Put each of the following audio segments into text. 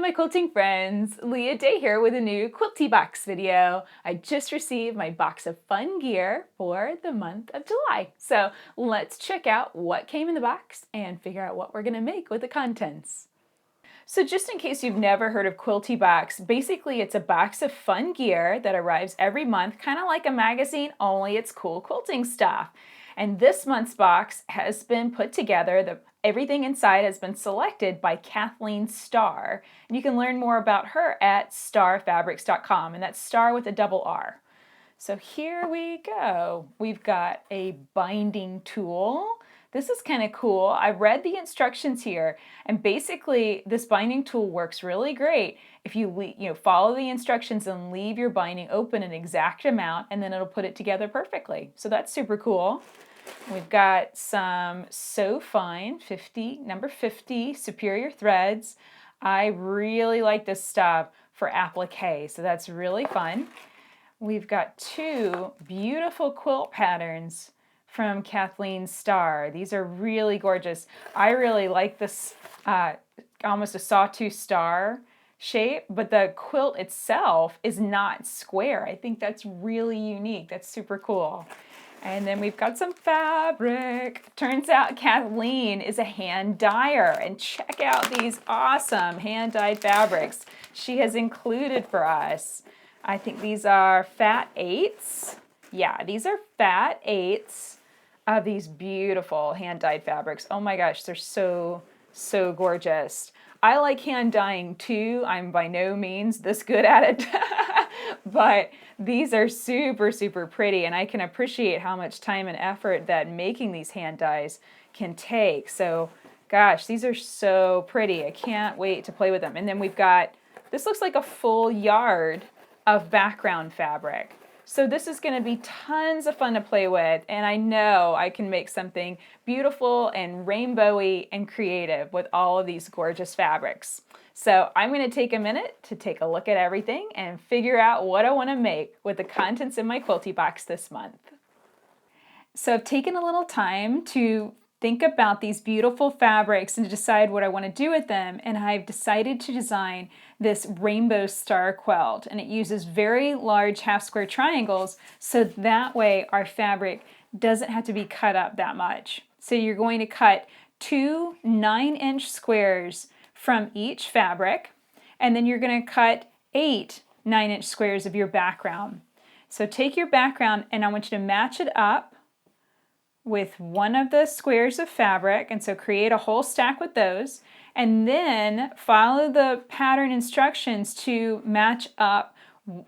my quilting friends, Leah Day here with a new Quilty Box video. I just received my box of fun gear for the month of July. So let's check out what came in the box and figure out what we're gonna make with the contents. So just in case you've never heard of Quilty Box, basically it's a box of fun gear that arrives every month, kind of like a magazine, only it's cool quilting stuff. And this month's box has been put together. Everything inside has been selected by Kathleen Starr. And you can learn more about her at starfabrics.com, and that's Star with a double R. So here we go. We've got a binding tool. This is kind of cool. I read the instructions here, and basically this binding tool works really great if you follow the instructions and leave your binding open an exact amount, and then it'll put it together perfectly. So that's super cool. We've got some So Fine number 50 superior threads. I really like this stuff for applique, so that's really fun. We've got two beautiful quilt patterns from Kathleen Starr. These are really gorgeous. I really like this almost a sawtooth star shape, but the quilt itself is not square. I think that's really unique. That's super cool. And then we've got some fabric. Turns out Kathleen is a hand dyer, and check out these awesome hand-dyed fabrics she has included for us. I think these are fat eighths. Yeah, these are fat eighths of these beautiful hand-dyed fabrics. Oh my gosh, they're so gorgeous. I like hand dyeing too. I'm by no means this good at it, but these are super pretty, and I can appreciate how much time and effort that making these hand dyes can take. So gosh, these are so pretty. I can't wait to play with them. And then we've got, this looks like a full yard of background fabric. So this is going to be tons of fun to play with, and I know I can make something beautiful and rainbowy and creative with all of these gorgeous fabrics. So I'm going to take a minute to take a look at everything and figure out what I want to make with the contents in my Quilty Box this month. So I've taken a little time to think about these beautiful fabrics and to decide what I want to do with them, and I've decided to design this rainbow star quilt, and it uses very large half square triangles, so that way our fabric doesn't have to be cut up that much. So you're going to cut two 9-inch squares from each fabric, and then you're going to cut 8 9-inch squares of your background. So take your background, and I want you to match it up with one of the squares of fabric, and so create a whole stack with those, and then follow the pattern instructions to match up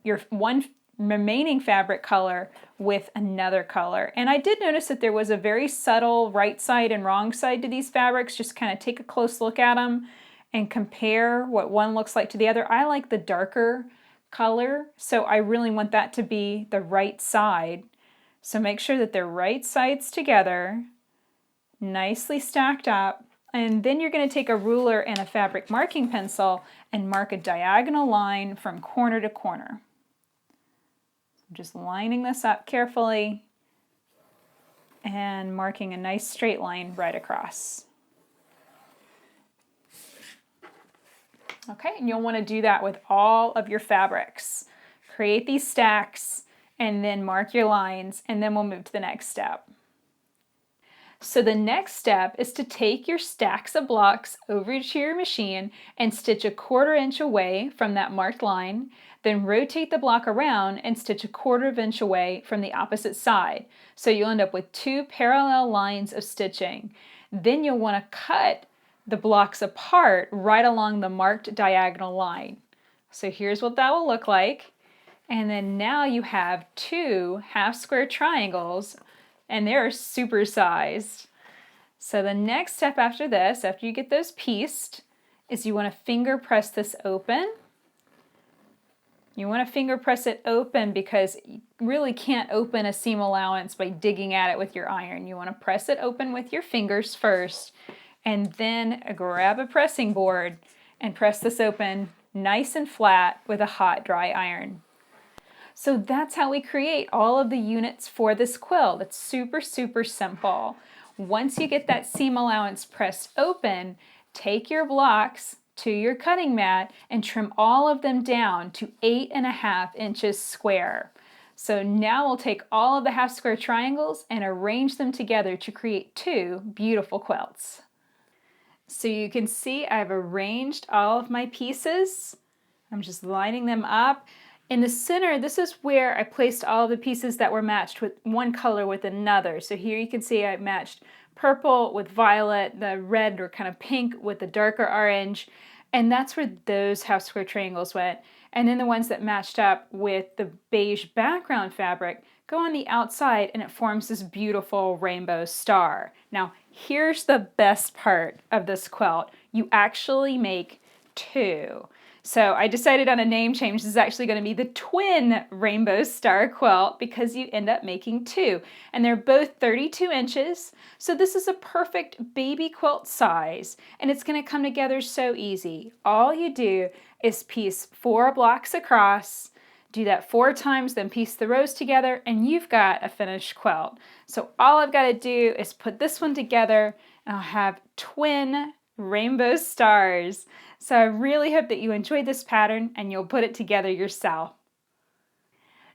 your one remaining fabric color with another color. And I did notice that there was a very subtle right side and wrong side to these fabrics. Just kind of take a close look at them and compare what one looks like to the other. I like the darker color, so I really want that to be the right side. So make sure that they're right sides together, nicely stacked up, and then you're going to take a ruler and a fabric marking pencil and mark a diagonal line from corner to corner. I'm just lining this up carefully and marking a nice straight line right across. Okay, and you'll want to do that with all of your fabrics. Create these stacks and then mark your lines, and then we'll move to the next step. So the next step is to take your stacks of blocks over to your machine and stitch a 1/4 inch away from that marked line, then rotate the block around and stitch a 1/4 inch away from the opposite side. So you'll end up with 2 parallel lines of stitching. Then you'll want to cut the blocks apart right along the marked diagonal line. So here's what that will look like. And then now you have 2 half square triangles, and they're super sized. So the next step after this, after you get those pieced, is you want to finger press this open. You want to finger press it open because you really can't open a seam allowance by digging at it with your iron. You want to press it open with your fingers first, and then grab a pressing board and press this open nice and flat with a hot, dry iron. So that's how we create all of the units for this quilt. It's super simple. Once you get that seam allowance pressed open, take your blocks, to your cutting mat and trim all of them down to 8.5 inches square. So now we'll take all of the half square triangles and arrange them together to create 2 beautiful quilts. So you can see I've arranged all of my pieces. I'm just lining them up. In the center, this is where I placed all the pieces that were matched with one color with another. So here you can see I matched purple with violet, the red or kind of pink with the darker orange, and that's where those half square triangles went. And then the ones that matched up with the beige background fabric go on the outside and it forms this beautiful rainbow star. Now, here's the best part of this quilt. You actually make 2. So I decided on a name change. This is actually going to be the twin rainbow star quilt because you end up making 2. And they're both 32 inches. So this is a perfect baby quilt size. And it's going to come together so easy. All you do is piece 4 blocks across, do that 4 times, then piece the rows together, and you've got a finished quilt. So all I've got to do is put this one together, and I'll have twin rainbow stars. So I really hope that you enjoyed this pattern and you'll put it together yourself.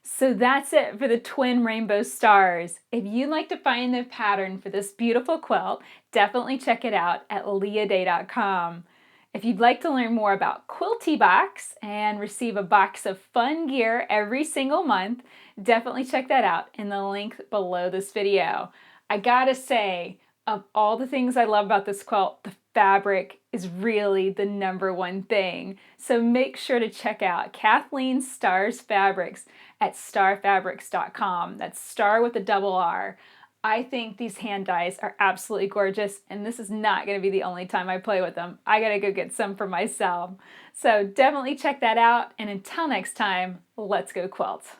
So that's it for the twin rainbow stars. If you'd like to find the pattern for this beautiful quilt, definitely check it out at leahday.com. If you'd like to learn more about Quilty and receive a box of fun gear every single month, definitely check that out in the link below this video. I gotta say, of all the things I love about this quilt, the fabric is really the #1 thing. So make sure to check out Kathleen Star's Fabrics at starfabrics.com. That's star with a double R. I think these hand dyes are absolutely gorgeous, and this is not going to be the only time I play with them. I gotta go get some for myself. So definitely check that out, and until next time, let's go quilt.